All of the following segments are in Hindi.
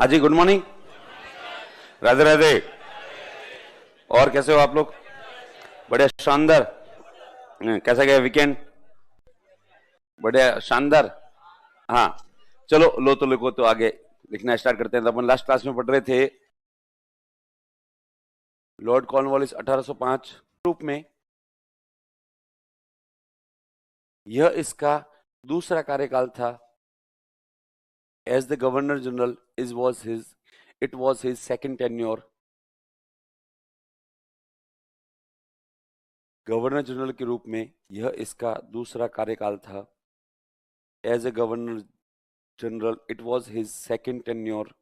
हाँ जी, गुड मॉर्निंग, राधे राधे। और कैसे हो आप लोग? बढ़िया, शानदार। कैसा गया वीकेंड? बढ़िया, शानदार। हाँ, चलो लो तो लिखो, तो आगे लिखना स्टार्ट करते हैं। तो अपन लास्ट क्लास में पढ़ रहे थे लॉर्ड कॉर्नवालिस 1805 रूप में। यह इसका दूसरा कार्यकाल था। As the governor general it was his second tenure. Governor general के रूप में यह इसका दूसरा कार्यकाल था। As a governor general it was his second tenure.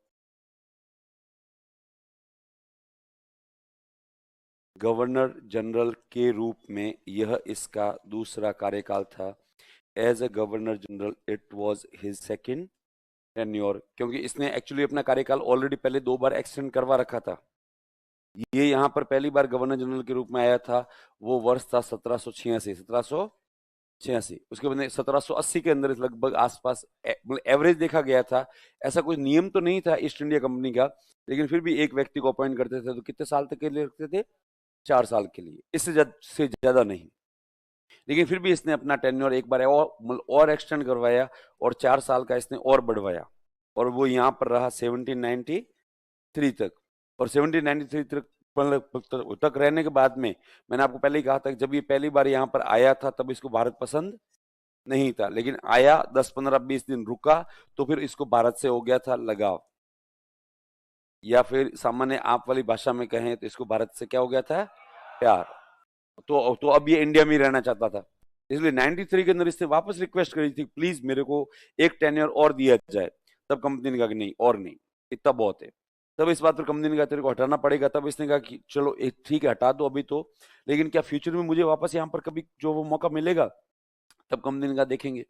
Governor general के रूप में यह इसका दूसरा कार्यकाल था। As a governor general it was his second tenure, क्योंकि इसने एक्चुअली अपना कार्यकाल ऑलरेडी पहले 2 बार एक्सटेंड करवा रखा था। ये यहाँ पर पहली बार गवर्नर जनरल के रूप में आया था, वो वर्ष था 1786। उसके बाद 1780 के अंदर लगभग आसपास मतलब एवरेज देखा गया था। ऐसा कोई नियम तो नहीं था ईस्ट इंडिया कंपनी का, लेकिन फिर भी एक व्यक्ति को अपॉइंट करते थे तो कितने साल तक के लिए रखते थे? 4 साल के लिए, इससे से ज्यादा नहीं। लेकिन फिर भी इसने अपना टेन्योर एक बार और एक्सटेंड करवाया और 4 साल का इसने और बढ़वाया, और वो यहाँ पर रहा 1793 तक। और 1793 तक रहने के बाद में मैंने आपको पहले ही कहा था कि जब ये पहली बार यहाँ पर आया था तब इसको भारत पसंद नहीं था, लेकिन आया 10-15-20 दिन रुका तो फिर इसको भारत से हो गया था लगाव, या फिर सामान्य आप वाली भाषा में कहें तो इसको भारत से क्या हो गया था? प्यार। तो अब ये इंडिया में ही रहना चाहता था, इसलिए 93 के अंदर इसने वापस रिक्वेस्ट करी थी, प्लीज मेरे को एक टेन्योर और दिया जाए। तब कंपनी ने कहा कि नहीं, और नहीं, इतना बहुत है। तब इस बात पर कंपनी ने कहा तेरे को हटाना पड़ेगा। तब इसने कहा कि चलो ठीक है, हटा दो अभी तो, लेकिन क्या फ्यूचर में मुझे वापस यहाँ पर कभी जो वो मौका मिलेगा? तब कंपनी ने कहा देखेंगे।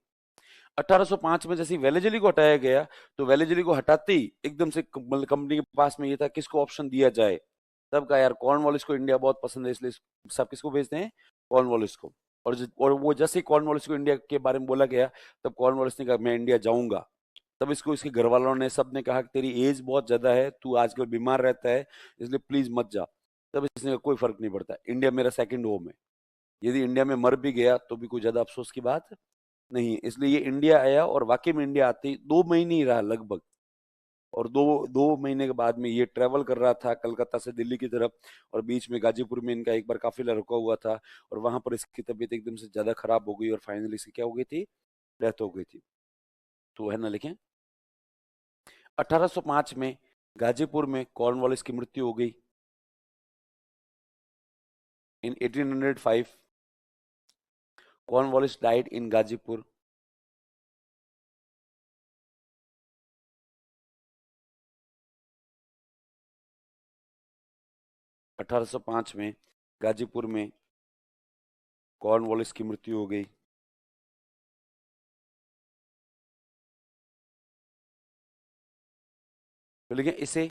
1805 में जैसे वेलेजली को हटाया गया, तो वेलेजली को हटाते ही एकदम से कंपनी के पास में ये था किसको ऑप्शन दिया जाए। तब कहा यार कॉर्नवालिस को इंडिया बहुत पसंद है, इसलिए सब किसको भेजते हैं? कॉर्नवालिस को। और वो जैसे ही कॉर्नवालिस को इंडिया के बारे में बोला गया, तब कॉर्नवालिस ने कहा मैं इंडिया जाऊंगा। तब इसको इसके घर वालों ने सब ने कहा कि तेरी एज बहुत ज्यादा है, तू आजकल बीमार रहता है, इसलिए प्लीज मत जा। तब इसने कहा कोई फर्क नहीं पड़ता, इंडिया मेरा सेकंड होम है, यदि इंडिया में मर भी गया तो भी कोई ज्यादा अफसोस की बात नहीं। इसलिए ये इंडिया आया, और वाकई में इंडिया आते ही 2 महीने ही रहा लगभग, और दो महीने के बाद में ये ट्रेवल कर रहा था कलकत्ता से दिल्ली की तरफ, और बीच में गाजीपुर में इनका एक बार काफिला रुका हुआ था, और वहां पर इसकी तबीयत एकदम से ज्यादा खराब हो गई, और फाइनली इसकी क्या हो गई थी? डेथ हो गई थी। तो है ना, लिखें 1805 में गाजीपुर में कॉर्नवालिस की मृत्यु हो गई। इन 1805 कॉर्नवालिस डाइड इन गाजीपुर। अठारह सौ पांच में गाजीपुर में कॉर्नवालिस की मृत्यु हो गई। तो लिखें इसे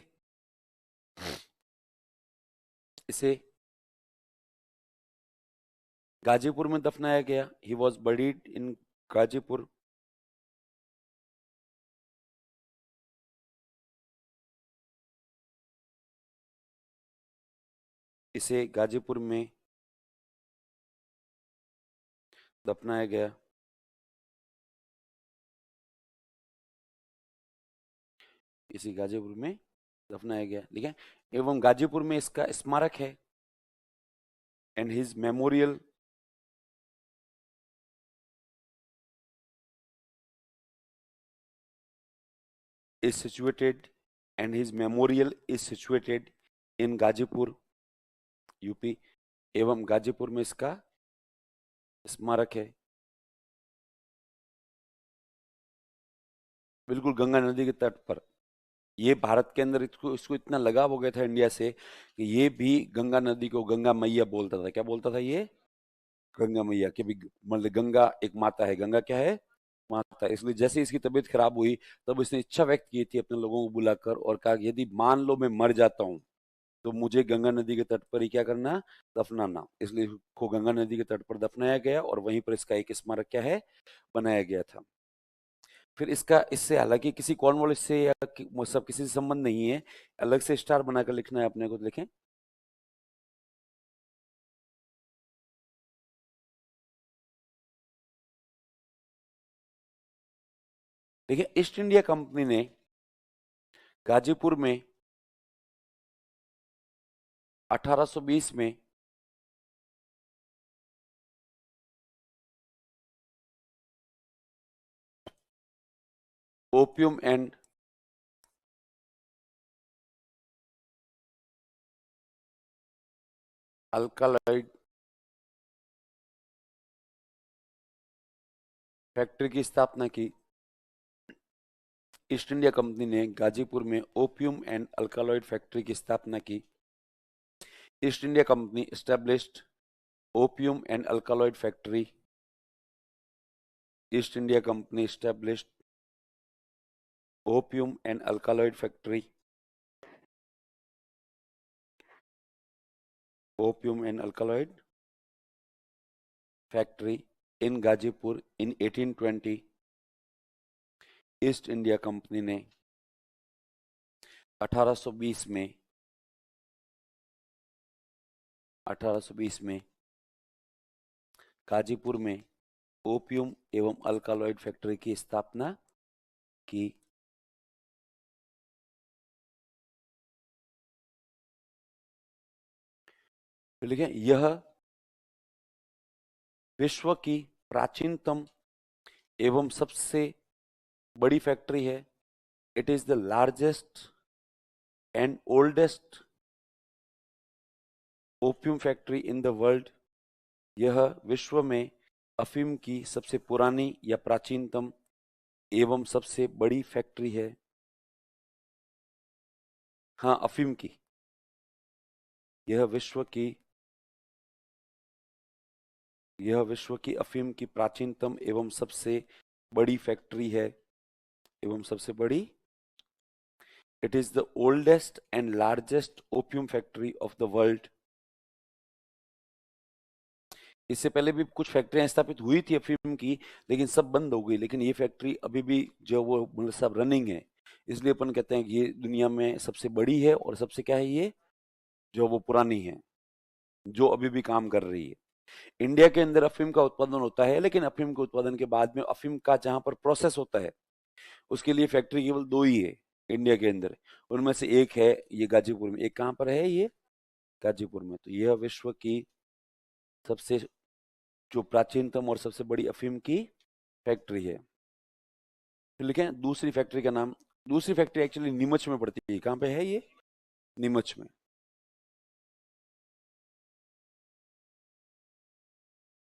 इसे गाजीपुर में दफनाया गया। ही वॉज बरीड इन गाजीपुर। इसे गाजीपुर में दफनाया गया। इसी गाजीपुर में दफनाया गया, ठीक है। एवं गाजीपुर में इसका स्मारक है, and his memorial is situated in Ghazipur, UP. एवं गाजीपुर में इसका स्मारक है, बिल्कुल गंगा नदी के तट पर। ये भारत के अंदर इसको इसको इतना लगाव हो गया था इंडिया से कि ये भी गंगा नदी को गंगा मैया बोलता था। क्या बोलता था ये? गंगा मैया। कि भी मतलब गंगा एक माता है, गंगा क्या है? माता। इसलिए जैसे इसकी तबीयत खराब हुई, तब इसने इच्छा व्यक्त की थी अपने लोगों को बुलाकर, और कहा कि यदि मान लो मैं मर जाता हूँ तो मुझे गंगा नदी के तट पर ही क्या करना? दफनाना। इसलिए इसको गंगा नदी के तट पर दफनाया गया, और वहीं पर इसका एक स्मारक क्या है? बनाया गया था। फिर इसका इससे हालांकि किसी कॉर्नवालिस से या सब किसी से संबंध नहीं है, अलग से स्टार बनाकर लिखना है अपने को, तो लिखें। देखिए, ईस्ट इंडिया कंपनी ने गाजीपुर में 1820 में ओपियम एंड अल्कालॉइड फैक्ट्री की स्थापना की। ईस्ट इंडिया कंपनी ने गाजीपुर में ओपियम एंड अल्कालॉइड फैक्ट्री की स्थापना की। East India Company established opium and alkaloid factory. East India Company established opium and alkaloid factory. Opium and alkaloid factory in Ghazipur in 1820। East India Company ने 1820 में गाजीपुर में ओपियम एवं अल्कालॉइड फैक्ट्री की स्थापना की। लिखें, यह विश्व की प्राचीनतम एवं सबसे बड़ी फैक्ट्री है। It is the largest and oldest opium factory in the world. यह विश्व में अफीम की सबसे पुरानी या प्राचीनतम एवं सबसे बड़ी फैक्ट्री है। हाँ, अफीम की। यह विश्व की अफीम की प्राचीनतम एवं सबसे बड़ी फैक्ट्री है, एवं सबसे बड़ी। It is the oldest and largest opium factory of the world. इससे पहले भी कुछ फैक्ट्रियां स्थापित हुई थी अफीम की, लेकिन सब बंद हो गई। लेकिन ये फैक्ट्री अभी भी जो वो मतलब सब रनिंग है, इसलिए अपन कहते हैं कि ये दुनिया में सबसे बड़ी है और सबसे क्या है, ये जो वो पुरानी है, जो अभी भी काम कर रही है। इंडिया के अंदर अफीम का उत्पादन होता है, लेकिन अफीम के उत्पादन के बाद में अफीम का जहां पर प्रोसेस होता है, उसके लिए फैक्ट्री केवल 2 ही है इंडिया के अंदर। उनमें से एक है ये गाजीपुर में। एक कहां पर है, ये गाजीपुर में। तो यह विश्व की सबसे जो प्राचीनतम और सबसे बड़ी अफीम की फैक्ट्री है। फिर लिखें दूसरी फैक्ट्री का नाम। दूसरी फैक्ट्री एक्चुअली नीमच में पड़ती है। कहां पे है ये, नीमच में।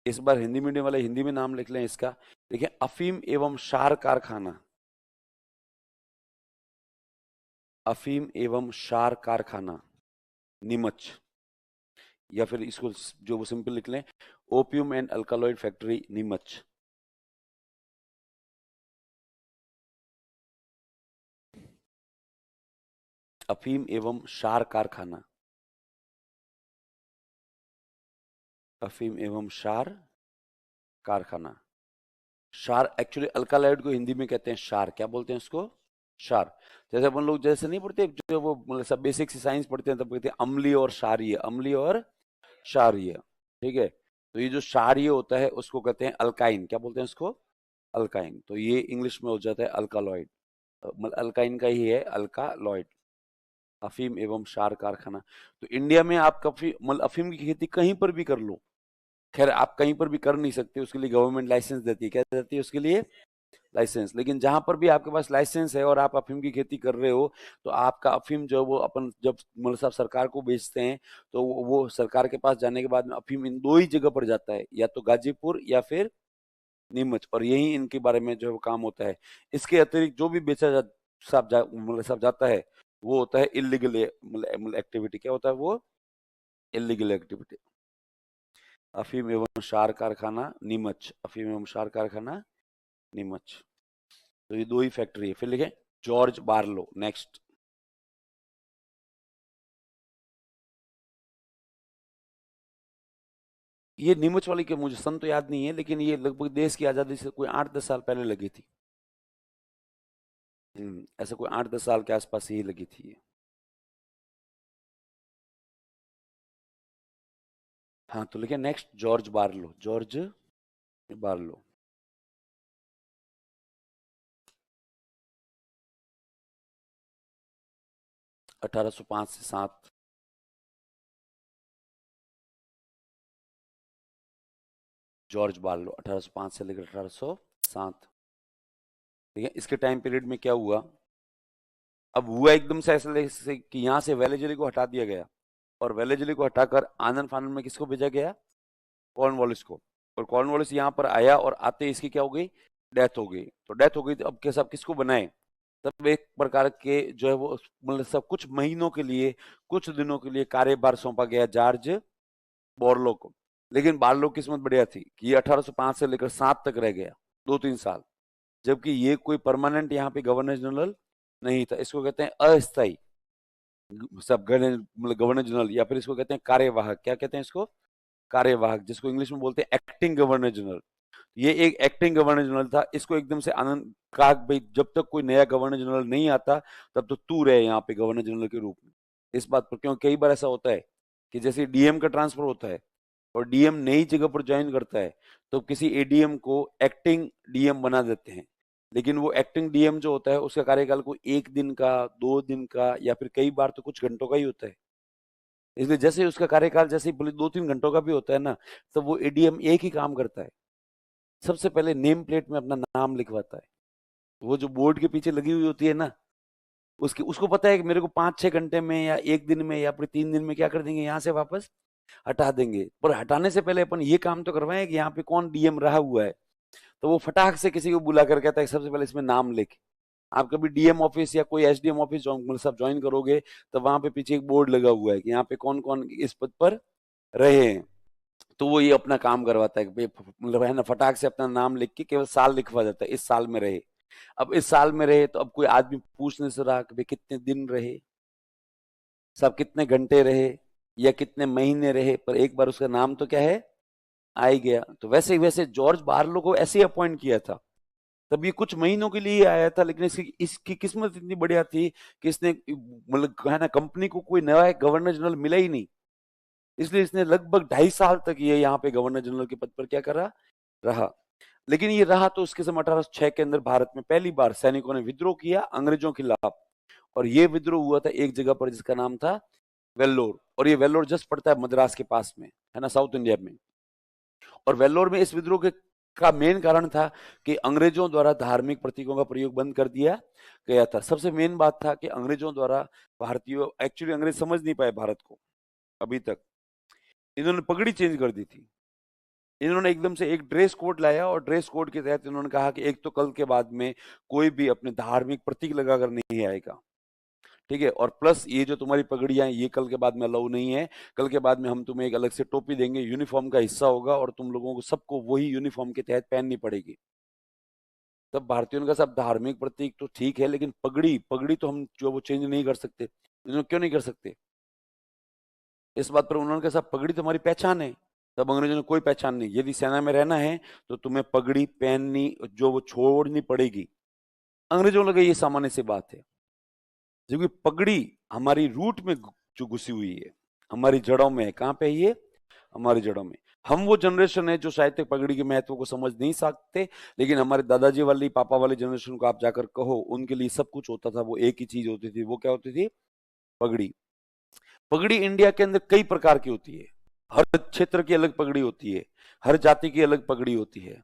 इस बार हिंदी मीडियम वाले हिंदी में नाम लिख लें इसका। देखिए, अफीम एवं शार कारखाना। अफीम एवं शार कारखाना, नीमच। या फिर इसको जो वो सिंपल लिख लें, opium and alkaloid factory, Neemuch. अफीम एवं शार कारखाना। अफीम एवं शार कारखाना। शार एक्चुअली अल्कालॉइड को हिंदी में कहते हैं शार। क्या बोलते हैं उसको, शार। जैसे अपन लोग जैसे नहीं पढ़ते, जो वो मतलब सब बेसिक साइंस पढ़ते हैं, तब कहते हैं अम्लीय और क्षारीय, अम्लीय और क्षारीय। ठीक है, तो ये जो क्षारीय होता है उसको कहते हैं अल्काइन। क्या बोलते हैं उसको, अल्काइन। तो ये इंग्लिश में हो जाता है अल्कालॉइड। मतलब अल्काइन का ही है अल्कालॉइड। अफीम एवं क्षार कारखाना। तो इंडिया में आप काफी मतलब अफीम की खेती कहीं पर भी कर लो। खैर, आप कहीं पर भी कर नहीं सकते, उसके लिए गवर्नमेंट लाइसेंस देती है। क्या देती है उसके लिए, लाइसेंस। लेकिन जहां पर भी आपके पास लाइसेंस है और आप अफीम की खेती कर रहे हो, तो आपका अफीम जो वो अपन जब मतलब साहब सरकार को बेचते हैं, तो वो सरकार के पास जाने के बाद में अफीम इन 2 ही जगह पर जाता है, या तो गाजीपुर या फिर नीमच। और यही इनके बारे में जो काम होता है। इसके अतिरिक्त जो भी बेचा मतलब साहब जाता है, वो होता है इलीगल मतलब एक्टिविटी। क्या होता है वो, इलीगल एक्टिविटी। अफीम एवं क्षार कारखाना नीमच। अफीम एवं क्षार कारखाना नीमच। तो ये 2 ही फैक्ट्री है। फिर लिखें जॉर्ज बार्लो, नेक्स्ट। ये नीमच वाली के मुझे सन तो याद नहीं है, लेकिन ये लगभग देश की आजादी से कोई 8-10 साल पहले लगी थी। ऐसा कोई 8-10 साल के आसपास ही लगी थी ये। हाँ, तो लिखे next George Barlow, George Barlow. 1805 से 7। जॉर्ज बार्लो 1805 से लेकर 1807। ठीक है, इसके टाइम पीरियड में क्या हुआ? अब हुआ एकदम से ऐसा जैसे कि यहाँ से वेलेजली को हटा दिया गया, और वेलेजली को हटाकर आनंद फानन में किसको भेजा गया? कॉर्नवालिस को। और कॉर्नवालिस यहाँ पर आया और आते ही इसकी क्या हो गई? डेथ हो गई। तो डेथ हो गई तो अब के सब किसको बनाए? तब एक प्रकार के जो है वो मतलब सब कुछ महीनों के लिए, कुछ दिनों के लिए कार्यभार सौंपा गया जॉर्ज बोरलो को। लेकिन बार्लो की किस्मत बढ़िया थी कि ये 1805 से लेकर 7 तक रह गया, 2-3 साल। जबकि ये कोई परमानेंट यहाँ पे गवर्नर जनरल नहीं था। इसको कहते हैं अस्थाई सब मतलब गवर्नर जनरल, या फिर इसको कहते हैं कार्यवाहक। क्या कहते हैं इसको? कार्यवाहक, जिसको इंग्लिश में बोलते हैं एक्टिंग गवर्नर जनरल। ये एक एक्टिंग गवर्नर जनरल था। इसको एकदम से आनंद कहा भाई जब तक कोई नया गवर्नर जनरल नहीं आता तब तो तू रहे यहाँ पे गवर्नर जनरल के रूप में। इस बात पर, क्योंकि कई बार ऐसा होता है कि जैसे डीएम का ट्रांसफर होता है और डीएम नई जगह पर ज्वाइन करता है तो किसी एडीएम को एक्टिंग डीएम बना देते हैं। लेकिन वो एक्टिंग डीएम जो होता है उसका कार्यकाल को 1 दिन का, 2 दिन का, या फिर कई बार तो कुछ घंटों का ही होता है। इसलिए जैसे ही उसका कार्यकाल जैसे ही भले 2-3 घंटों का भी होता है ना, तो वो एडीएम एक ही काम करता है, सबसे पहले नेम प्लेट में अपना नाम लिखवाता है। वो जो बोर्ड के पीछे लगी हुई होती है ना, उसकी उसको पता है कि मेरे को 5-6 घंटे में या 1 दिन में या फिर 3 दिन में क्या कर देंगे, यहाँ से वापस हटा देंगे। पर हटाने से पहले अपन ये काम तो करवाएं कि यहाँ पे कौन डीएम रहा हुआ है। तो वो फटाक से किसी को बुला कर कहता है सबसे पहले इसमें नाम लिख। आप कभी डीएम ऑफिस या कोई एसडीएम ऑफिस सब ज्वाइन करोगे तो वहां पे पीछे एक बोर्ड लगा हुआ है कि यहाँ पे कौन कौन इस पद पर रहे हैं। तो वो ये अपना काम करवाता है कि मतलब है ना, फटाक से अपना नाम लिख के केवल साल लिखवा देता है, इस साल में रहे। अब इस साल में रहे तो अब कोई आदमी पूछ नहीं रहा कि भाई कितने दिन रहे, सब कितने घंटे रहे या कितने महीने रहे, पर एक बार उसका नाम तो क्या है, आ ही गया। तो वैसे ही वैसे जॉर्ज बार्लो को ऐसे ही अपॉइंट किया था। तब ये कुछ महीनों के लिए आया था, लेकिन इसकी किस्मत इतनी बढ़िया थी कि इसने मतलब है ना कंपनी को कोई नया गवर्नर जनरल मिला ही नहीं। इसलिए इसने लगभग 2.5 साल तक ये यहाँ पे गवर्नर जनरल के पद पर क्या करा, रहा। लेकिन ये रहा तो उसके समय 1806 के अंदर भारत में पहली बार सैनिकों ने विद्रोह किया अंग्रेजों के खिलाफ। और ये विद्रोह हुआ था एक जगह पर जिसका नाम था वेल्लोर। और ये वेल्लोर जस्ट पड़ता है मद्रास के पास में, है ना, साउथ इंडिया में। और वेल्लोर में इस विद्रोह के का मेन कारण था कि अंग्रेजों द्वारा धार्मिक प्रतीकों का प्रयोग बंद कर दिया गया था। सबसे मेन बात था कि अंग्रेजों द्वारा भारतीयों, एक्चुअली अंग्रेज समझ नहीं पाए भारत को अभी तक। इन्होंने पगड़ी चेंज कर दी थी। इन्होंने एकदम से एक ड्रेस कोड लाया और ड्रेस कोड के तहत इन्होंने कहा कि एक तो कल के बाद में कोई भी अपने धार्मिक प्रतीक लगाकर नहीं आएगा, ठीक है। और प्लस ये जो तुम्हारी पगड़ियां हैं ये कल के बाद में अलाउ नहीं है। कल के बाद में हम तुम्हें एक अलग से टोपी देंगे, यूनिफॉर्म का हिस्सा होगा और तुम लोगों को सबको वही यूनिफॉर्म के तहत पहननी पड़ेगी। तब भारतीयों का सब धार्मिक प्रतीक तो ठीक है, लेकिन पगड़ी पगड़ी तो हम जो वो चेंज नहीं कर सकते। इन्होंने क्यों नहीं कर सकते? इस बात पर उन्होंने कहा साहब पगड़ी तुम्हारी पहचान है। तब अंग्रेजों ने कोई पहचान नहीं, यदि सेना में रहना है तो तुम्हें पगड़ी पहननी जो वो छोड़नी पड़ेगी। अंग्रेजों लगे ये सामान्य सी बात है, क्योंकि पगड़ी हमारी रूट में जो घुसी हुई है, हमारी जड़ों में है। कहाँ पे है ये? हमारी जड़ों में। हम वो जनरेशन है जो शायद तक पगड़ी के महत्व को समझ नहीं सकते, लेकिन हमारे दादाजी वाली पापा वाली जनरेशन को आप जाकर कहो, उनके लिए सब कुछ होता था। वो एक ही चीज होती थी, वो क्या होती थी? पगड़ी। पगड़ी इंडिया के अंदर कई प्रकार की होती है। हर क्षेत्र की अलग पगड़ी होती है, हर जाति की अलग पगड़ी होती है।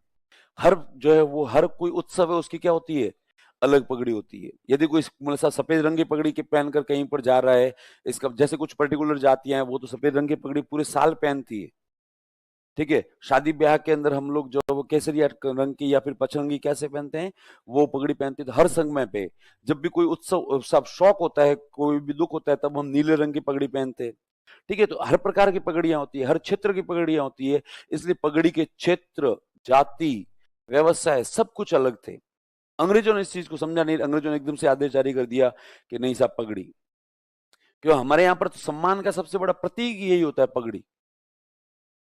हर जो है वो हर कोई उत्सव है उसकी क्या होती है, अलग पगड़ी होती है। यदि कोई मतलब सफेद रंग की पगड़ी के पहनकर कहीं पर जा रहा है, इसका जैसे कुछ पर्टिकुलर जातियां हैं वो तो सफेद रंग की पगड़ी पूरे साल पहनती है, ठीक है। शादी ब्याह के अंदर हम लोग जो वो केसरिया रंग की या फिर पचरंगी कैसे पहनते हैं, वो पगड़ी पहनते हैं। तो हर समय पे जब भी कोई उत्सव सब शौक होता है, कोई भी दुख होता है, तब हम नीले रंग की पगड़ी पहनते हैं, ठीक है। तो हर प्रकार की पगड़ियां होती है, हर क्षेत्र की पगड़ियां होती है। इसलिए पगड़ी के क्षेत्र, जाति, व्यवसाय सब कुछ अलग थे। अंग्रेजों ने इस चीज को समझा नहीं। अंग्रेजों ने एकदम से आदेश जारी कर दिया कि नहीं साहब पगड़ी। क्यों? हमारे यहाँ पर तो सम्मान का सबसे बड़ा प्रतीक यही होता है, पगड़ी।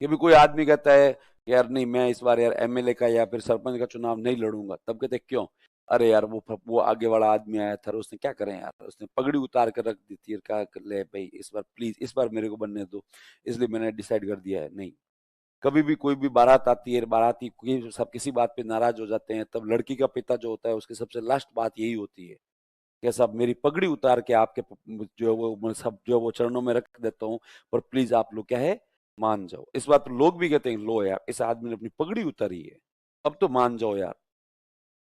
कि भी कोई आदमी कहता है यार नहीं मैं इस बार यार एमएलए का या फिर सरपंच का चुनाव नहीं लड़ूंगा, तब कहते क्यों? अरे यार वो आगे वाला आदमी आया था, उसने क्या करें यार, उसने पगड़ी उतार कर रख दी थी और कहा कर ले भाई इस बार प्लीज, इस बार मेरे को बनने दो। इसलिए मैंने डिसाइड कर दिया है नहीं। कभी भी कोई भी बारात आती है, बाराती सब किसी बात पे नाराज हो जाते हैं, तब लड़की का पिता जो होता है उसकी सबसे लास्ट बात यही होती है कि साहब मेरी पगड़ी उतार के आपके जो है वो मैं सब जो है वो चरणों में रख देता हूँ, पर प्लीज आप लोग क्या है मान जाओ। इस बात पर लोग भी कहते हैं लो यार इस आदमी ने अपनी पगड़ी उतारी है, अब तो मान जाओ यार।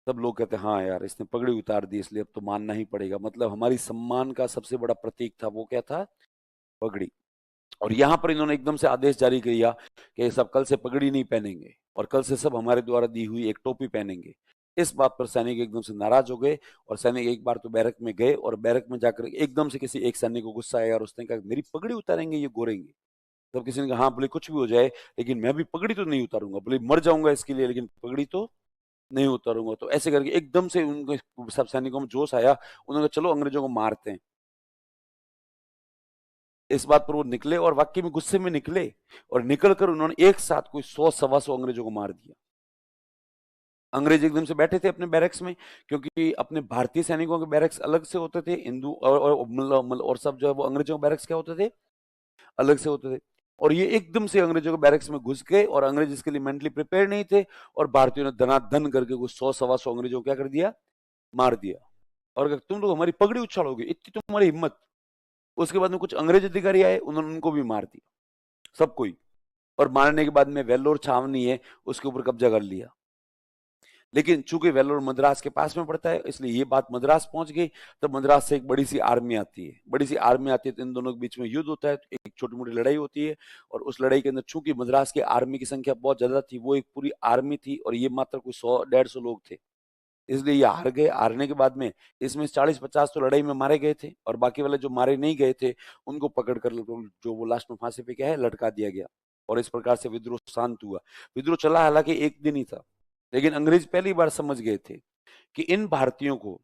तब लोग कहते हैं हाँ यार इसने पगड़ी उतार दी इसलिए अब तो मानना ही पड़ेगा। मतलब हमारी सम्मान का सबसे बड़ा प्रतीक था वो क्या था, पगड़ी। और यहाँ पर इन्होंने एकदम से आदेश जारी किया कि सब कल से पगड़ी नहीं पहनेंगे और कल से सब हमारे द्वारा दी हुई एक टोपी पहनेंगे। इस बात पर सैनिक एकदम से नाराज हो गए और सैनिक एक बार तो बैरक में गए और बैरक में जाकर एकदम से किसी एक सैनिक को गुस्सा आया और उसने कहा मेरी पगड़ी उतारेंगे ये गोरेंगे। तब किसी ने कहा हाँ बोले कुछ भी हो जाए लेकिन मैं भी पगड़ी तो नहीं उतारूंगा, बोले मर जाऊंगा इसके लिए लेकिन पगड़ी तो नहीं उतारूंगा। तो ऐसे करके एकदम से उनके सब सैनिकों में जोश आया, उन्होंने कहा चलो अंग्रेजों को मारते हैं। इस बात पर वो निकले और वाकई में गुस्से में निकले और निकलकर उन्होंने एक साथ कोई 100 सवा 100 अंग्रेजों को मार दिया। अंग्रेज एकदम से बैठे थे अपने बैरक्स में, क्योंकि अपने भारतीय सैनिकों के बैरक्स अलग से होते थे, हिंदू और सब जो है वो अंग्रेजों के बैरक्स क्या होते थे, अलग से होते थे। और ये एकदम से अंग्रेजों के बैरक्स में घुस गए और अंग्रेज इसके लिए मेंटली प्रिपेयर नहीं थे और भारतीयों ने धनाधन करके कुछ 100 सवा 100 अंग्रेजों को क्या कर दिया, मार दिया। और कहा, तुम लोग हमारी पगड़ी उछालोगे, इतनी तुम्हारी हिम्मत। उसके बाद में कुछ अंग्रेज अधिकारी आए, उन्होंने उनको भी मार दिया, सबको ही। और मारने के बाद में वेल्लोर छावनी है उसके ऊपर कब्जा कर लिया। लेकिन चूंकि वेल्लोर मद्रास के पास में पड़ता है इसलिए ये बात मद्रास पहुंच गई। तब मद्रास से एक बड़ी सी आर्मी आती है, बड़ी सी आर्मी आती है तो इन दोनों के बीच में युद्ध होता है, तो एक छोटी मोटी लड़ाई होती है। और उस लड़ाई के अंदर चूंकि मद्रास की आर्मी की संख्या बहुत ज्यादा थी, वो एक पूरी आर्मी थी और ये मात्र कोई 100 150 लोग थे, इसलिए ये हार गए। हारने के बाद में इसमें 40 50 तो लड़ाई में मारे गए थे और बाकी वाले जो मारे नहीं गए थे उनको पकड़कर जो वो लास्ट में फांसी पे क्या है लटका दिया गया। और इस प्रकार से विद्रोह शांत हुआ। विद्रोह चला हालांकि एक दिन ही था, लेकिन अंग्रेज पहली बार समझ गए थे कि इन भारतीयों को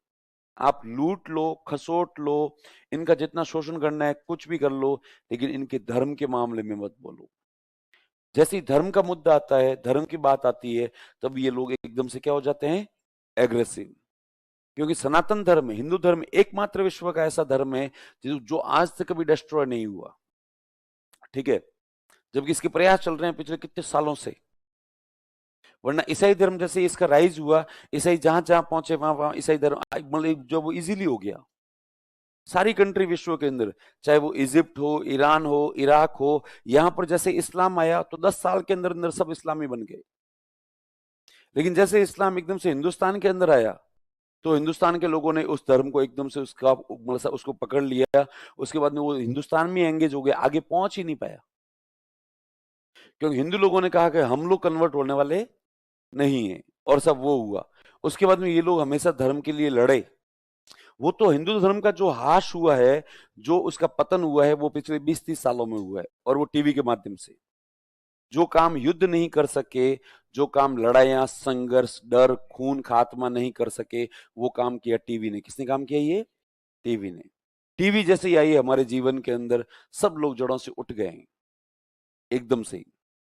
आप लूट लो खसोट लो, इनका जितना शोषण करना है कुछ भी कर लो, लेकिन इनके धर्म के मामले में मत बोलो। जैसे ही धर्म का मुद्दा आता है, धर्म की बात आती है, तब ये लोग एकदम से क्या हो जाते हैं, एग्रेसिव। क्योंकि सनातन धर्म हिंदू धर्म एकमात्र विश्व का ऐसा धर्म है जो आज तक कभी डिस्ट्रॉय नहीं हुआ, ठीक है, जबकि इसके प्रयास चल रहे हैं पिछले कितने सालों से। वरना ईसाई धर्म जैसे इसका राइज हुआ, ईसाई जहां जहां पहुंचे वहां वहां ईसाई धर्म मतलब जो वो इजीली हो गया सारी कंट्री विश्व के अंदर, चाहे वो इजिप्ट हो, ईरान हो, इराक हो। यहां पर जैसे इस्लाम आया तो 10 साल के अंदर अंदर सब इस्लामी बन गए। लेकिन जैसे इस्लाम एकदम से हिंदुस्तान के अंदर आया तो हिंदुस्तान के लोगों ने उस धर्म को एकदम से उसका मतलब उसको पकड़ लिया। उसके बाद में वो हिंदुस्तान में एंगेज हो गया, आगे पहुंच ही नहीं पाया, क्योंकि हिंदू लोगों ने कहा कि हम लोग कन्वर्ट होने वाले नहीं है, और सब वो हुआ। उसके बाद में ये लोग हमेशा धर्म के लिए लड़े। वो तो हिंदू धर्म का जो हाश हुआ है, जो उसका पतन हुआ है, वो पिछले 20 30 सालों में हुआ है, और वो टीवी के माध्यम से। जो काम युद्ध नहीं कर सके, जो काम लड़ाइयां संघर्ष डर खून खात्मा नहीं कर सके, वो काम किया टीवी ने। किसने काम किया ये, टीवी ने। टीवी जैसे ही आई है हमारे जीवन के अंदर, सब लोग जड़ों से उठ गए हैं एकदम से ही।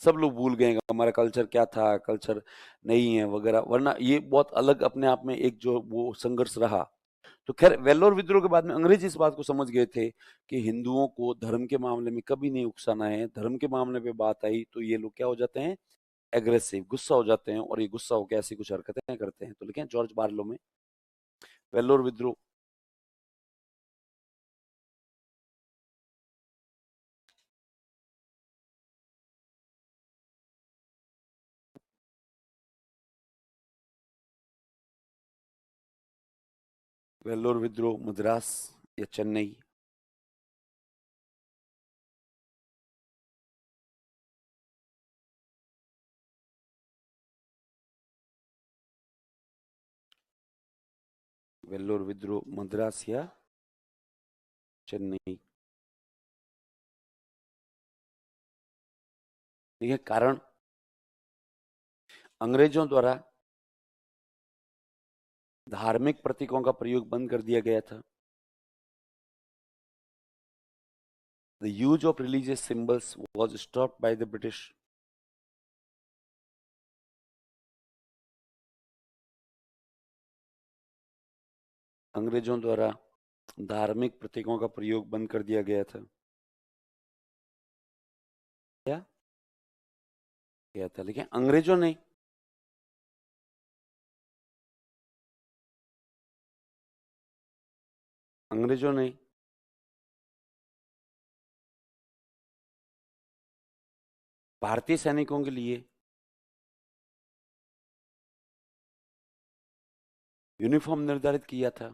सब लोग भूल गए हैं कि हमारा कल्चर क्या था, कल्चर नहीं है वगैरह। वरना ये बहुत अलग अपने आप में एक जो वो संघर्ष रहा। तो खैर वेल्लोर विद्रोह के बाद में अंग्रेज इस बात को समझ गए थे कि हिंदुओं को धर्म के मामले में कभी नहीं उकसाना है। धर्म के मामले पे बात आई तो ये लोग क्या हो जाते हैं, एग्रेसिव, गुस्सा हो जाते हैं, और ये गुस्सा होकर ऐसी कुछ हरकतें करते हैं। तो लिखे जॉर्ज बार्लो में वेल्लोर विद्रोह। वेल्लोर विद्रोह मद्रास या चेन्नई। वेल्लोर विद्रोह मद्रास या चेन्नई। देखिए कारण, अंग्रेजों द्वारा धार्मिक प्रतीकों का प्रयोग बंद कर दिया गया था। The use of religious symbols was stopped by the British. अंग्रेजों द्वारा धार्मिक प्रतीकों का प्रयोग बंद कर दिया गया था। क्या किया था, लेकिन अंग्रेजों ने। अंग्रेजों ने भारतीय सैनिकों के लिए यूनिफॉर्म निर्धारित किया था।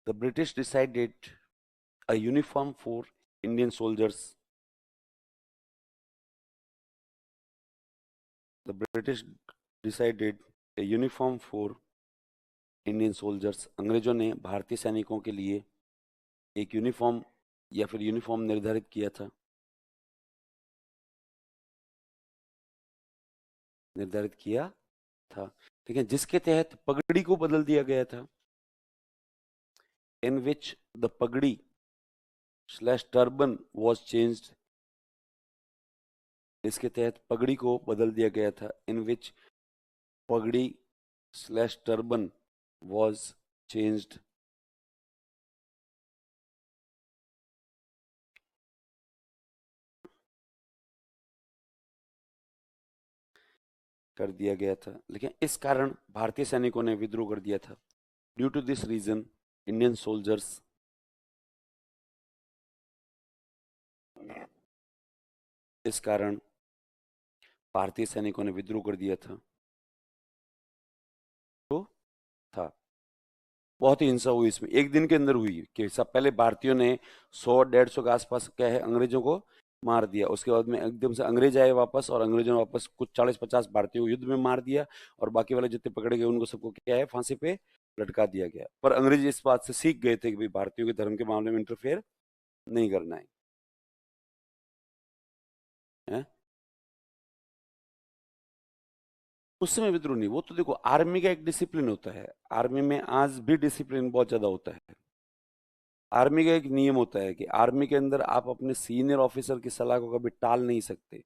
The British decided a uniform for Indian soldiers. The British decided a uniform for Indian soldiers. अंग्रेजों ने भारतीय सैनिकों के लिए एक यूनिफॉर्म या फिर यूनिफॉर्म निर्धारित किया था। निर्धारित किया था, ठीक है, जिसके तहत पगड़ी को बदल दिया गया था। इन विच द पगड़ी स्लैश टर्बन वॉज चेंज्ड। इसके तहत पगड़ी को बदल दिया गया था। इन विच पगड़ी स्लैश टर्बन वॉज चेंज्ड। कर दिया गया था, लेकिन इस कारण भारतीय सैनिकों ने विद्रोह कर दिया था। Due to this reason Indian soldiers, इस कारण भारतीय सैनिकों ने विद्रोह कर दिया था। तो था बहुत ही हिंसा हुई इसमें, एक दिन के अंदर हुई कि सब पहले भारतीयों ने 100-150 के आसपास क्या है अंग्रेजों को मार दिया। उसके बाद में एकदम से अंग्रेज आए वापस, और अंग्रेजों ने वापस कुछ 40-50 भारतीयों को युद्ध में मार दिया, और बाकी वाले जितने पकड़े गए उनको सबको क्या है फांसी पे लटका दिया गया। पर अंग्रेज इस बात से सीख गए थे कि भाई भारतीयों के धर्म के मामले में इंटरफेयर नहीं करना है। उस समय विद्रोह नहीं, वो तो देखो आर्मी का एक डिसिप्लिन होता है, आर्मी में आज भी डिसिप्लिन बहुत ज्यादा होता है। आर्मी का एक नियम होता है कि आर्मी के अंदर आप अपने सीनियर ऑफिसर की सलाह को कभी टाल नहीं सकते।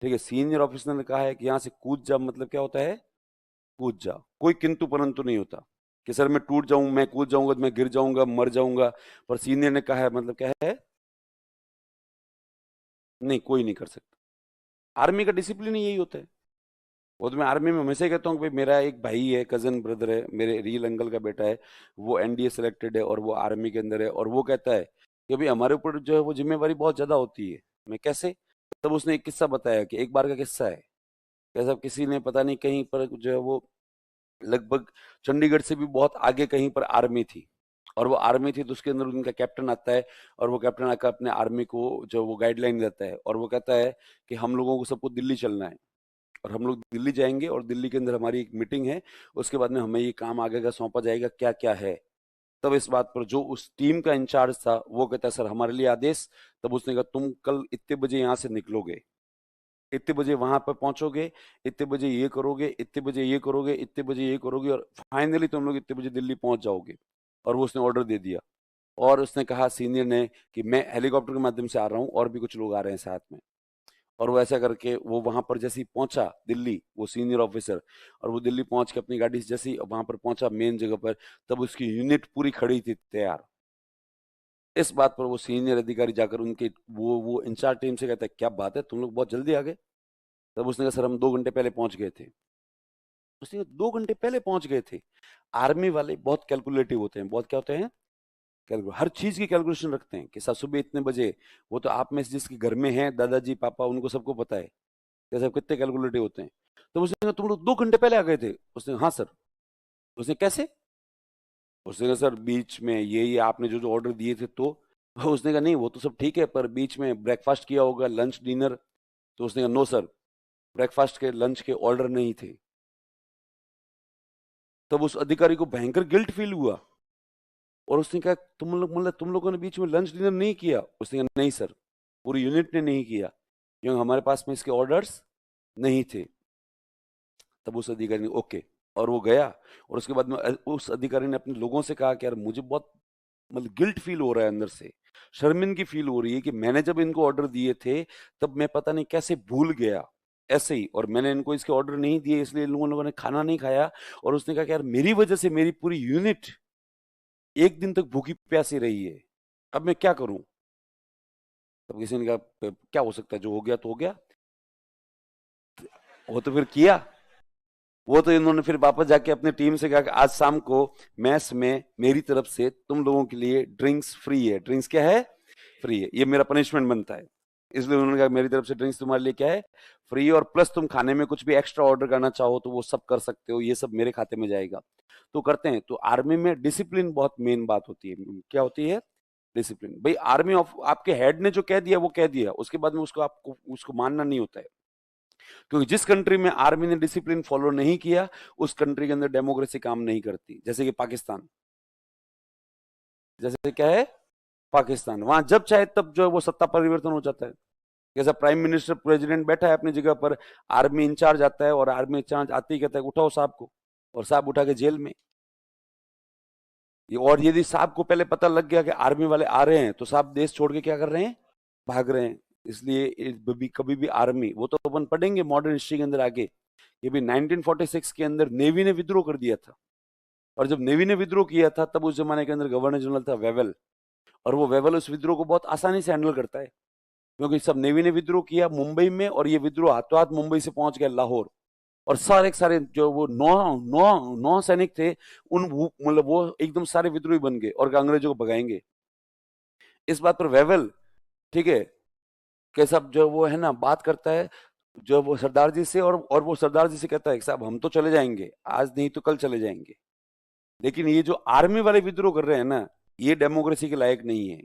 ठीक है, सीनियर ऑफिसर ने कहा है कि यहाँ से कूद जा, मतलब क्या होता है, कूद जा, कोई किंतु परंतु नहीं होता कि सर मैं टूट जाऊं, मैं कूद जाऊंगा, मैं गिर जाऊंगा, मर जाऊंगा। पर सीनियर ने कहा है मतलब क्या है, नहीं कोई नहीं कर सकता। आर्मी का डिसिप्लिन ही यही होता है। वो तो मैं आर्मी में हमेशा ही कहता हूँ कि भाई मेरा एक भाई है, कजन ब्रदर है, मेरे रियल अंकल का बेटा है, वो एनडीए सेलेक्टेड है और वो आर्मी के अंदर है, और वो कहता है कि भाई हमारे ऊपर जो है वो जिम्मेवारी बहुत ज्यादा होती है। मैं कैसे, तब उसने एक किस्सा बताया कि एक बार का किस्सा है, कैसा किसी ने पता नहीं कहीं पर जो है वो लगभग चंडीगढ़ से भी बहुत आगे कहीं पर आर्मी थी, और वो आर्मी थी तो उसके अंदर उनका कैप्टन आता है, और वो कैप्टन आकर अपने आर्मी को जो वो गाइडलाइन देता है, और वो कहता है कि हम लोगों को सबको दिल्ली चलना है, और हम लोग दिल्ली जाएंगे, और दिल्ली के अंदर हमारी एक मीटिंग है, उसके बाद में हमें ये काम आगे का सौंपा जाएगा क्या क्या है। तब इस बात पर जो उस टीम का इंचार्ज था वो कहता है सर हमारे लिए आदेश। तब उसने कहा तुम कल इतने बजे यहाँ से निकलोगे, इतने बजे वहां पर पहुंचोगे, इतने बजे ये करोगे, इतने बजे ये करोगे, इतने बजे ये करोगे, और फाइनली तुम लोग इतने बजे दिल्ली पहुंच जाओगे। और वो उसने ऑर्डर दे दिया, और उसने कहा सीनियर ने कि मैं हेलीकॉप्टर के माध्यम से आ रहा हूँ और भी कुछ लोग आ रहे हैं साथ में। और वो ऐसा करके वो वहां पर जैसे ही पहुंचा दिल्ली, वो सीनियर ऑफिसर, और वो दिल्ली पहुंच के अपनी गाड़ी से जैसे ही वहां पर पहुंचा मेन जगह पर, तब उसकी यूनिट पूरी खड़ी थी तैयार। इस बात पर वो सीनियर अधिकारी जाकर उनके वो इंचार्ज टीम से कहता है क्या बात है तुम लोग बहुत जल्दी आ गए। तब उसने कहा सर हम 2 घंटे पहले पहुंच गए थे। उसने कहा 2 घंटे पहले पहुंच गए थे। आर्मी वाले बहुत कैलकुलेटिव होते हैं, बहुत क्या होते हैं, हर चीज की कैलकुलेशन रखते हैं कि सर सुबह इतने बजे, वो तो आप में से जिसके घर में है दादाजी पापा उनको सबको पता है कैसे कितने कैलकुलेटिव होते हैं। तो उसने कहा तुम लोग 2 घंटे पहले आ गए थे। उसने हाँ सर। उसने कैसे, उसने कहा सर बीच में ये आपने जो जो ऑर्डर दिए थे तो उसने कहा नहीं वो तो सब ठीक है पर बीच में ब्रेकफास्ट किया होगा, लंच डिनर। तो उसने कहा नो सर, ब्रेकफास्ट के लंच के ऑर्डर नहीं थे। तब उस अधिकारी को भयंकर गिल्ट फील हुआ, और उसने कहा तुम लोग मतलब तुम लोगों ने बीच में लंच डिनर नहीं किया। उसने कहा नहीं सर, पूरी यूनिट ने नहीं किया, क्योंकि हमारे पास में इसके ऑर्डर्स नहीं थे। तब उस अधिकारी ने ओके, और वो गया, और उसके बाद में उस अधिकारी ने अपने लोगों से कहा कि यार मुझे बहुत मतलब गिल्ट फील हो रहा है अंदर से, शर्मिंदगी फील हो रही है कि मैंने जब इनको ऑर्डर दिए थे तब मैं पता नहीं कैसे भूल गया ऐसे ही, और मैंने इनको इसके ऑर्डर नहीं दिए इसलिए इन लोगों ने खाना नहीं खाया। और उसने कहा कि यार मेरी वजह से मेरी पूरी यूनिट 1 दिन तक भूखी प्यासी रही है, अब मैं क्या करूं? तब किसी ने कहा क्या हो सकता है, जो हो गया तो हो गया, वो तो फिर किया। वो तो इन्होंने फिर वापस जाके अपनी टीम से कहा कि आज शाम को मैच में मेरी तरफ से तुम लोगों के लिए ड्रिंक्स फ्री है। ड्रिंक्स क्या है? फ्री है, ये मेरा पनिशमेंट बनता है। इसलिए उन्होंने कहा मेरी तरफ से ड्रिंक्स तुम्हारे लिए क्या है? फ्री, और प्लस तुम खाने में कुछ भी एक्स्ट्रा ऑर्डर करना चाहो तो वो सब कर सकते हो, ये सब मेरे खाते में जाएगा। तो करते हैं। तो आर्मी में डिसिप्लिन बहुत मेन बात होती है। क्या होती है? डिसिप्लिन। भाई आर्मी ऑफ आपके हेड ने जो कह दिया वो कह दिया, उसके बाद में उसको आपको उसको मानना नहीं होता है। क्योंकि जिस कंट्री में आर्मी ने डिसिप्लिन फॉलो नहीं किया, उस कंट्री के अंदर डेमोक्रेसी काम नहीं करती। जैसे कि पाकिस्तान, जैसे क्या है पाकिस्तान, वहां जब चाहे तब जो है वो सत्ता परिवर्तन हो जाता है। जैसा प्राइम मिनिस्टर प्रेसिडेंट बैठा है अपनी जगह पर, आर्मी इंचार्ज आता है और आर्मी इंचार्ज आते ही कहता है उठाओ साहब को, और साहब उठा के जेल में। और यदि साहब को पहले पता लग गया कि आर्मी वाले आ रहे हैं तो साहब देश छोड़ के क्या कर रहे हैं? भाग रहे हैं। इसलिए कभी भी आर्मी, वो तो अपन पढ़ेंगे मॉडर्न हिस्ट्री के अंदर आगे, ये भी 1946 के अंदर नेवी ने विद्रोह कर दिया था। और जब नेवी ने विद्रोह किया था तब उस जमाने के अंदर गवर्नर जनरल था वेवल, और वो वेवल उस विद्रोह को बहुत आसानी से हैंडल करता है। क्योंकि सब नेवी ने विद्रोह किया मुंबई में, और ये विद्रोह हाथों हाथ मुंबई से पहुंच गया लाहौर। और सारे के सारे जो वो नौ नौ नौ सैनिक थे, मतलब वो एकदम सारे विद्रोही बन गए और अंग्रेजों को भगाएंगे। इस बात पर वेवल, ठीक है, के सब जो वो है ना बात करता है जो वो सरदार जी से, और वो सरदार जी से कहता है साहब हम तो चले जाएंगे, आज नहीं तो कल चले जाएंगे। लेकिन ये जो आर्मी वाले विद्रोह कर रहे हैं ना, ये डेमोक्रेसी के लायक नहीं है।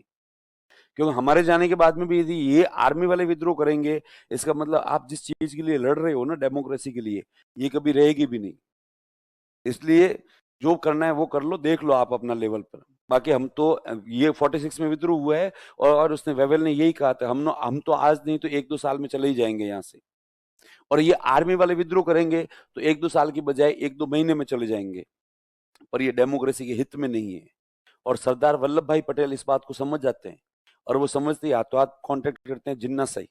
क्योंकि हमारे जाने के बाद में भी यदि ये आर्मी वाले विद्रोह करेंगे, इसका मतलब आप जिस चीज के लिए लड़ रहे हो ना, डेमोक्रेसी के लिए, ये कभी रहेगी भी नहीं। इसलिए जो करना है वो कर लो, देख लो आप अपना लेवल पर। बाकी हम तो, ये 46 में विद्रोह हुआ है, और उसने वेवेल ने यही कहा था, हम तो आज नहीं तो 1-2 साल में चले ही जाएंगे यहाँ से। और ये आर्मी वाले विद्रोह करेंगे तो 1-2 साल की बजाय 1-2 महीने में चले जाएंगे। पर ये डेमोक्रेसी के हित में नहीं है। और सरदार वल्लभ भाई पटेल इस बात को समझ जाते हैं, और वो समझते ही हाथों हाथ कॉन्टेक्ट करते हैं जिन्ना से,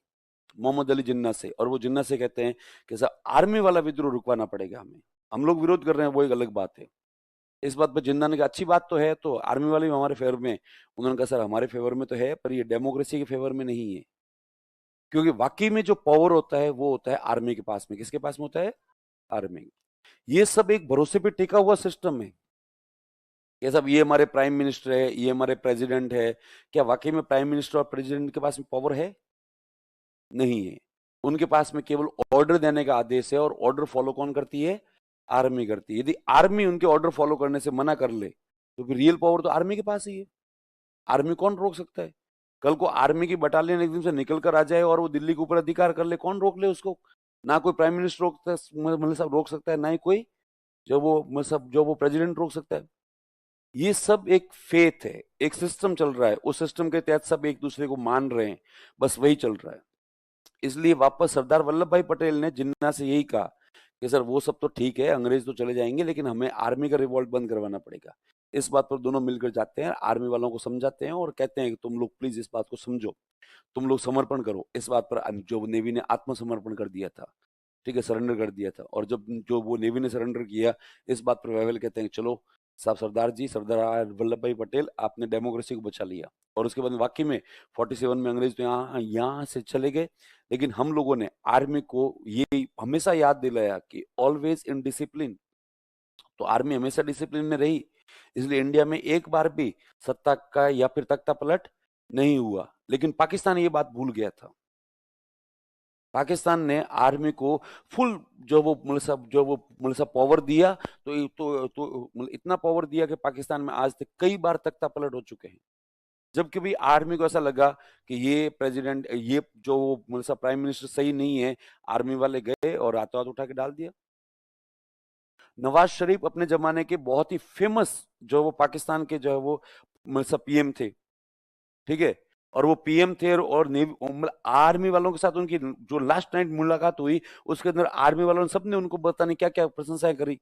मोहम्मद अली जिन्ना से, और वो जिन्ना से कहते हैं कि सर आर्मी वाला विद्रोह रुकवाना पड़ेगा हमें, हम लोग विरोध कर रहे हैं वो एक अलग बात है। इस बात पर जिन्ना ने कहा अच्छी बात तो है, तो आर्मी वाले भी हमारे फेवर में। उन्होंने कहा सर हमारे फेवर में तो है, पर ये डेमोक्रेसी के फेवर में नहीं है। क्योंकि वाकई में जो पावर होता है वो होता है आर्मी के पास में। किसके पास में होता है? आर्मी। ये सब एक भरोसे पे टिका हुआ सिस्टम है। ये सब, ये हमारे प्राइम मिनिस्टर है, ये हमारे प्रेसिडेंट है, क्या वाकई में प्राइम मिनिस्टर और प्रेसिडेंट के पास में पावर है? नहीं है। उनके पास में केवल ऑर्डर देने का आदेश है, और ऑर्डर फॉलो कौन करती है? आर्मी करती है। यदि आर्मी उनके ऑर्डर फॉलो करने से मना कर ले तो फिर रियल पावर तो आर्मी के पास ही है। आर्मी कौन रोक सकता है? कल को आर्मी की बटालियन एकदम से निकल कर आ जाए और वो दिल्ली के ऊपर अधिकार कर ले, कौन रोक ले उसको? ना कोई प्राइम मिनिस्टर मतलब सब रोक सकता है, ना ही कोई जो वो प्रेसिडेंट रोक सकता है। ये सब एक फेथ है, एक सिस्टम चल रहा है, उस सिस्टम के तहत सब एक दूसरे को मान रहे हैं, बस वही चल रहा है। इसलिए वापस सरदार वल्लभ भाई पटेल ने जिन्ना से यही कहा कि सर वो सब तो ठीक है, अंग्रेज तो चले जाएंगे, लेकिन हमें आर्मी का रिवॉल्ट बंद करवाना पड़ेगा। इस बात पर दोनों मिलकर जाते हैं, आर्मी वालों को समझाते हैं और कहते हैं कि तुम लोग प्लीज इस बात को समझो, तुम लोग समर्पण करो। इस बात पर जो नेवी ने आत्मसमर्पण कर दिया था, ठीक है, सरेंडर कर दिया था। और जब जो वो नेवी ने सरेंडर किया, इस बात पर वेवेल कहते हैं चलो साहब, सरदार जी, सरदार वल्लभ भाई पटेल, आपने डेमोक्रेसी को बचा लिया। और उसके बाद वाकई में 47 में अंग्रेज तो यहाँ से चले गए, लेकिन हम लोगों ने आर्मी को ये हमेशा याद दिलाया कि ऑलवेज इन डिसिप्लिन। तो आर्मी हमेशा डिसिप्लिन में रही। इसलिए इंडिया में एक बार भी सत्ता का या फिर तख्ता पलट नहीं हुआ। लेकिन पाकिस्तान ये बात भूल गया था। पाकिस्तान ने आर्मी को फुल जो वो पावर दिया, तो इतना पावर दिया कि पाकिस्तान में आज तक कई बार तख्ता पलट हो चुके हैं। जब कभी आर्मी को ऐसा लगा कि ये प्रेसिडेंट, ये जो प्राइम मिनिस्टर सही नहीं है, आर्मी वाले गए और हाथों हाथ उठा के डाल दिया। नवाज शरीफ अपने जमाने के बहुत ही फेमस जो वो पाकिस्तान के जो है वो पीएम थे, ठीक है, और वो पीएम थे, और नेवी आर्मी वालों के साथ उनकी जो लास्ट नाइट मुलाकात हुई, उसके अंदर आर्मी वालों ने सबने उनको पता नहीं क्या क्या प्रशंसाएं करी।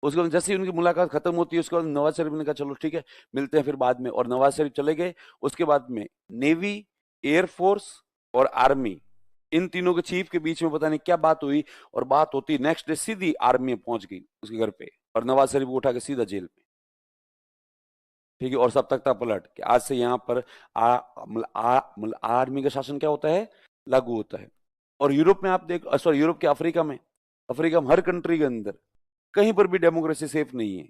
उसके बाद जैसे ही उनकी मुलाकात खत्म होती है, उसके बाद नवाज शरीफ ने कहा चलो ठीक है, मिलते हैं फिर बाद में, और नवाज शरीफ चले गए। उसके बाद में नेवी, एयरफोर्स और आर्मी, इन तीनों के चीफ के बीच में पता नहीं क्या बात हुई, और बात होती नेक्स्ट डे सीधी आर्मी पहुंच गई उसके घर पे, और नवाज शरीफ को उठा के सीधा जेल में। ठीक है, और सब तख्ता पलट कि आज से यहाँ पर आर्मी का शासन क्या होता है, लागू होता है। और यूरोप में आप देख, सॉरी यूरोप के अफ्रीका में हर कंट्री के अंदर कहीं पर भी डेमोक्रेसी सेफ नहीं है।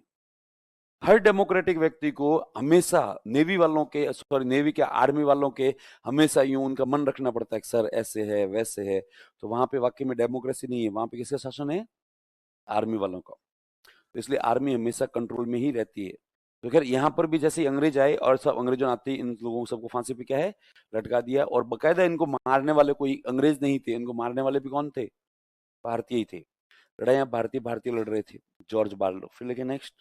हर डेमोक्रेटिक व्यक्ति को हमेशा नेवी वालों के, सॉरी नेवी के, आर्मी वालों के हमेशा यूं उनका मन रखना पड़ता है कि सर ऐसे है वैसे है। तो वहां पे वाकई में डेमोक्रेसी नहीं है, वहां पे किसका शासन है, आर्मी वालों का। तो इसलिए आर्मी हमेशा कंट्रोल में ही रहती है। तो खैर यहाँ पर भी जैसे ही अंग्रेज आए और सब अंग्रेजों ने आते ही इन लोगों को सबको फांसी पे क्या है, लटका दिया। और बकायदा इनको मारने वाले कोई अंग्रेज नहीं थे, इनको मारने वाले भी कौन थे, भारतीय ही थे। लड़ाइयाँ भारतीय भारतीय लड़ रहे थे, जॉर्ज बार्लो। फिर लेके नेक्स्ट,